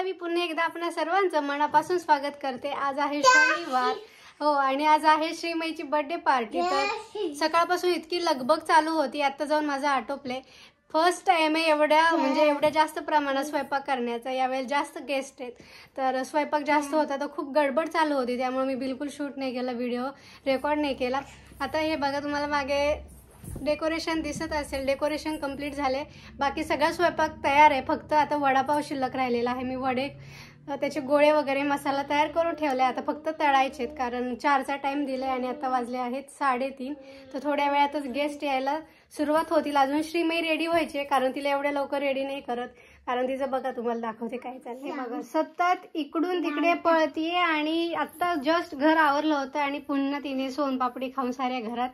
मी पुन्हा एकदा आपल्या सर्वांचं मनापासून स्वागत करते। आज आहे शनिवार हो आणि आज आहे श्रीमईची बर्थडे पार्टी। तर सकाळपासून इतकी लगबग चालू होती, आता जाऊन माझं आटोपले। फर्स्ट टाइम आहे एवढ्या जास्त प्रमाणात स्वयंपाक करण्याचा। यावेळेला जास्त गेस्ट आहेत तर स्वयंपाक जास्त होता तर खूप गडबड चालू होती, त्यामुळे मी बिलकुल शूट नाही केला, व्हिडिओ रेकॉर्ड नाही केला। आता हे बघा, तुम्हाला मागे डेकोरेशन दिसत असेल, डेकोरेशन कंप्लीट झाले, बाकी सगळा स्वयंपाक तयार आहे। फक्त आता वडापाव शिल्लक राहिलेला आहे। मी वडे त्याचे गोळे वगैरे मसाला तयार करून ठेवले, आता फक्त तळायचे आहेत कारण 4चा टाइम दिलाय आणि आता वाजले आहेत 3:30। तर थोड्या वेळातच गेस्ट यायला सुरुवात होतील। अजून श्रीमई रेडी व्हायची कारण तिला एवढ्या लवकर रेडी नाही करत, कारण तिचं बघा तुम्हाला दाखवते काय चाललंय। बघा सतत इकडून तिकडे पळतीये आणि आता जस्ट घर आवरलं होतं आणि पुन्हा तिने सोनपापडी खाऊन साऱ्या घरात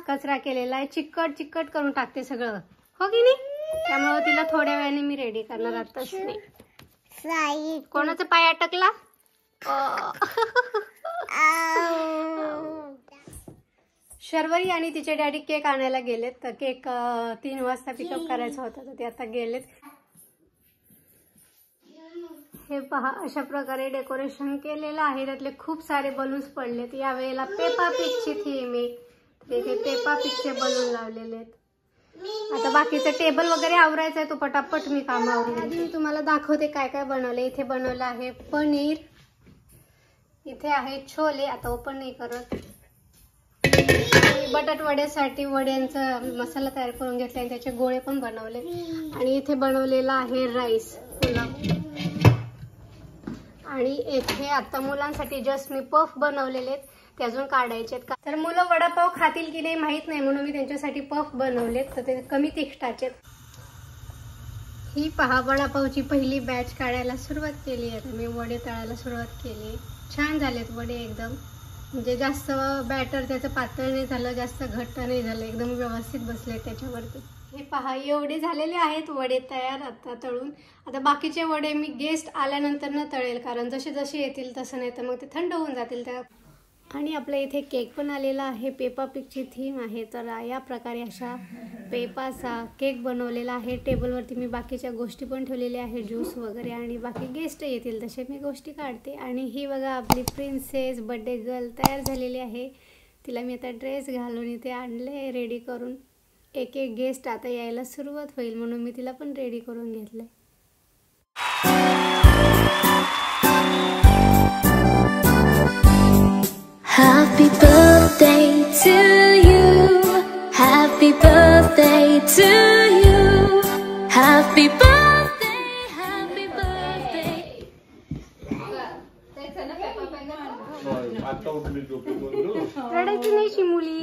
कचरा केलेला आहे। चिकट करून टाकते सगळं, हो की नाही? त्यामुळे तिला थोड्या वेळाने मी रेडी करणार, आताच नाही। कोणाचा पाय अटकला? शर्वरी आणि तिचे डॅडी केक आणायला गेलेत, तर केक 3 वाजता पिकअप करायचा होता तर ते आता गेलेत। हे पहा, अशा प्रकारे डेकोरेशन केलेलं आहे, त्यातले खूप सारे बलून्स पडलेत। यावेळेला पेपा पिगची थीम आहे, तिथे पेपा पिगचे बलून लावलेले आहेत। आता बाकीचं टेबल वगैरे आवरायचं आहे, तो पटापट मी काम आवरून मी तुम्हाला दाखवते काय काय बनवले। इथे बनवलं आहे पनीर, इथे आहे छोले, आता ओपन नाही करत। बटाट वड्यासाठी वड्यांचा मसाला तयार करून घेतला आणि त्याचे गोळे पण बनवले। आणि इथे बनवलेला आहे राईस पुलाव। आणि इथे आता मुलांसाठी जस्ट मी पफ बनवलेले आहेत, ते अजून काढायचे आहेत। तर मुलं वडापाव खातील की नाही माहित नाही, म्हणून मी त्यांच्यासाठी पफ बनवलेत, तर ते कमी तिखटाचे। ही पहा, वडापावची पहिली बॅच काढायला सुरुवात केली आहे। मी वडे तळायला सुरुवात केली, छान झालेत वडे एकदम, म्हणजे जास्त बॅटर त्याचं पातळ नाही झालं, जास्त घट्ट नाही झालं, एकदम व्यवस्थित बसले त्याच्यावरती। हे पहा, एवढे झालेले आहेत वडे तयार आता तळून। आता बाकीचे वडे मी गेस्ट आल्यानंतर न तळेल, कारण जसे जसे येतील तसं, नाही तर मग ते थंड होऊन जातील त्या। आणि आपल्या इथे केक पण आलेला आहे, पेपा पिगची थीम आहे, तर या प्रकारे अशा पेपाचा केक बनवलेला आहे। टेबलवरती मी बाकीच्या गोष्टी पण ठेवलेल्या आहे, ज्यूस वगैरे, आणि बाकी गेस्ट येतील तसे मी गोष्टी काढते। आणि ही बघा आपली प्रिन्सेस बर्थडे गर्ल तयार झालेली आहे, तिला मी आता ड्रेस घालून इथे आणले रेडी करून। एक एक गेस्ट आता यायला सुरुवात होईल म्हणून मी तिला पण रेडी करून घेतले। Happy birthday to you. Happy birthday to you. Happy birthday, happy birthday. रडायची नाही शिमुली,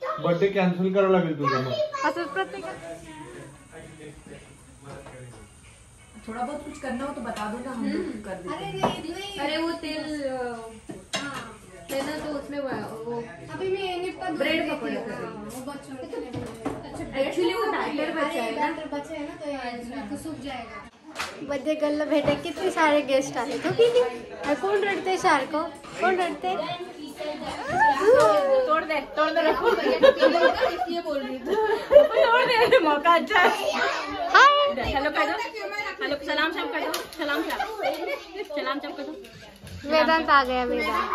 बर्थडे कॅन्सल करावं लागेल तुझं असं प्रत्येकात। थोड़ा बहुत कुछ करना हो तो बता दो ना, हम लोग कर देंगे। अरे वो तेल ना, तो उसमें वो अभी मैं निपटा ब्रेड पकौड़े वो बच्चों के लिए। अच्छा, एक्चुअली वो डाइटर बच्चा है ना, तो ये सूख जाएगा। बर्थडे गर्ल भेटे कितने सारे गेस्ट आले, तो कि कौन रडते सारखं, कौन रडते? तोड़ दे रखो इसलिए बोल रही थी, तोड़ दे, मौका अच्छा है। हेलो कह दो, हेलो सलाम शाम कर दो, सलाम शाम कर दो। वेदांत आ गया, वेदांत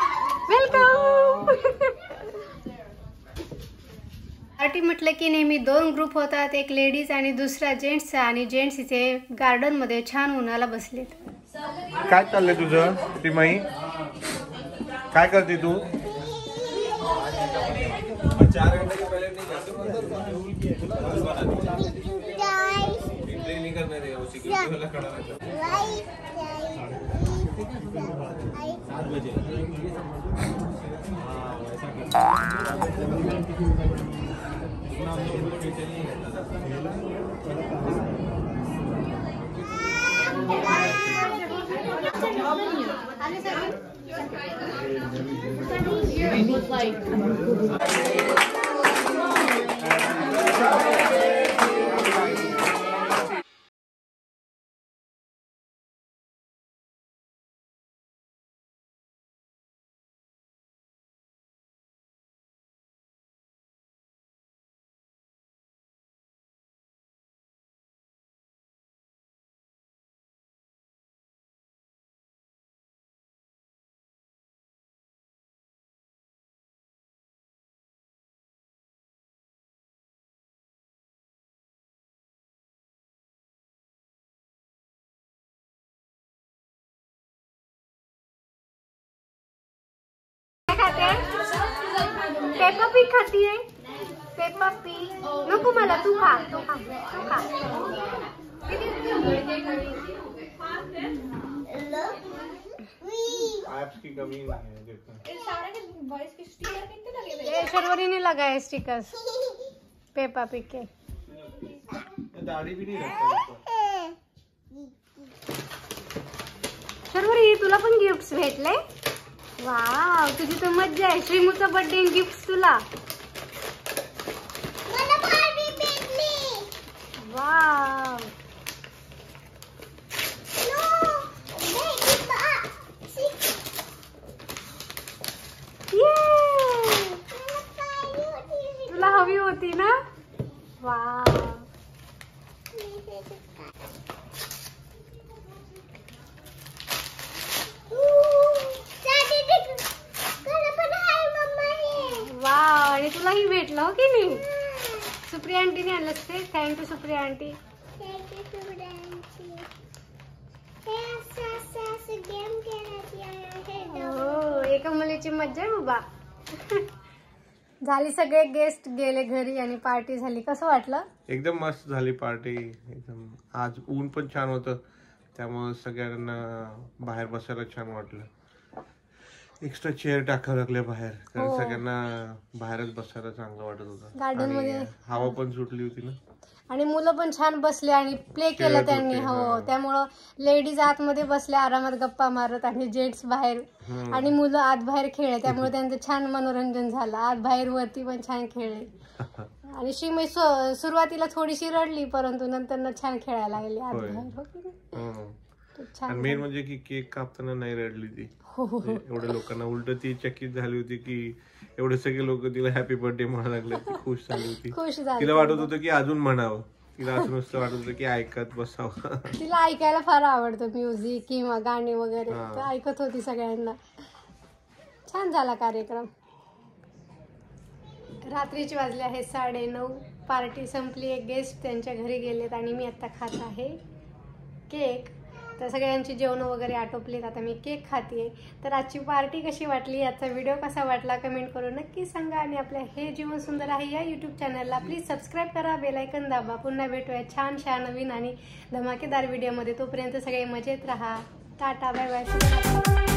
वेलकम। पार्टी म्हटलं की नेहमी 2 ग्रुप होतात, एक लेडीज आणि दुसरा जेंट्सचा, आणि जेंट्स इथे गार्डन मध्ये छान उन्हाला बसलेत। काय चाललंय तुझं श्रीमई, काय करते तू? 4 घंटे के पहले नहीं करने रहे, वो सिक्योरिटी वाला खड़ा रहता पेपा पी खातीये. पेपा पी नको मला, तू खा, तू खा, तू खा. ऐप्स की कमी नहीं है देखो. ये शर्वरी ने लगाए स्टिकर्स पेपा पी के. दाढ़ी भी नहीं रखता. शर्वरी तुला पण गिफ्ट्स भेटले. वाव, तुझी तर मज्जा आहे. श्रीमूचा बर्थडे गिफ्ट तुला. वाव, तुला हवी होती ना. वाव, वाव, आणि तुलाही भेटलं हो की नाही. सुप्रिया आंटीने आणलं ते. Thank you Supriya aunty. हो, एका मुलीची मज्जा आहे बाबा. झाली, सगळे गेस्ट गेले घरी आणि पार्टी झाली. कसं वाटलं? एकदम मस्त झाली पार्टी. एकदम आज ऊन पण छान होतं, त्यामुळे सगळ्यांना बाहेर बसायला छान वाटलं. एक्स्ट्रा चेअर टाकावं लागले बाहेर, कारण सगळ्यांना बाहेरच बसायला चांगलं वाटत होतं. गार्डन मध्ये हवा पण सुटली होती ना, आणि मुलं पण छान बसले आणि प्ले केलं त्यांनी. हो, त्यामुळं लेडीज आतमध्ये बसल्या आरामात गप्पा मारत आणि जेंट्स बाहेर, आणि मुलं आत बाहेर खेळले. त्यामुळे त्यांचं छान मनोरंजन झालं. आत बाहेर वरती पण छान खेळले. आणि श्रीमय सुरुवातीला थोडीशी रडली, परंतु नंतर छान खेळायला लागली आत बाहेर. हो की नाही? छान. मेन म्हणजे की केक कापताना नाही रडली ती. एवढ्या लोकांना उलट ती चकित झाली होती की एवढे सगळे लोक तिला हॅपी बर्थडे म्हणायला लागले. ती खुश झाली होती. खुश झाली. तिला वाटत होतं की अजून म्हणावं. तिला असं नुसतं वाटत होतं की ऐकत बसावं. तिला ऐकायला फार आवडतं म्युझिक किंवा गाणे वगैरे. तर ऐकत होती सगळ्यांना. छान झाला कार्यक्रम. रात्रीचे वाजले आहे 9:30. पार्टी संपली. एक गेस्ट त्यांच्या घरी गेलेत आणि मी आता खात आहे केक. तर सगळ्यांची जेवण वगैरे आटोपलीत. आता मी केक खाते. तर आजची पार्टी कशी वाटली, आजचा व्हिडिओ कसा वाटला कमेंट करून नक्की सांगा. आणि आपल्या हे जीवन सुंदर आहे या यूट्यूब चॅनलला प्लीज सबस्क्राईब करा, बेल आयकन दाबा. पुन्हा भेटूया छानशा नवीन आणि धमाकेदार व्हिडिओमध्ये. तोपर्यंत सगळे मजेत राहा. टाटा, बाय बाय.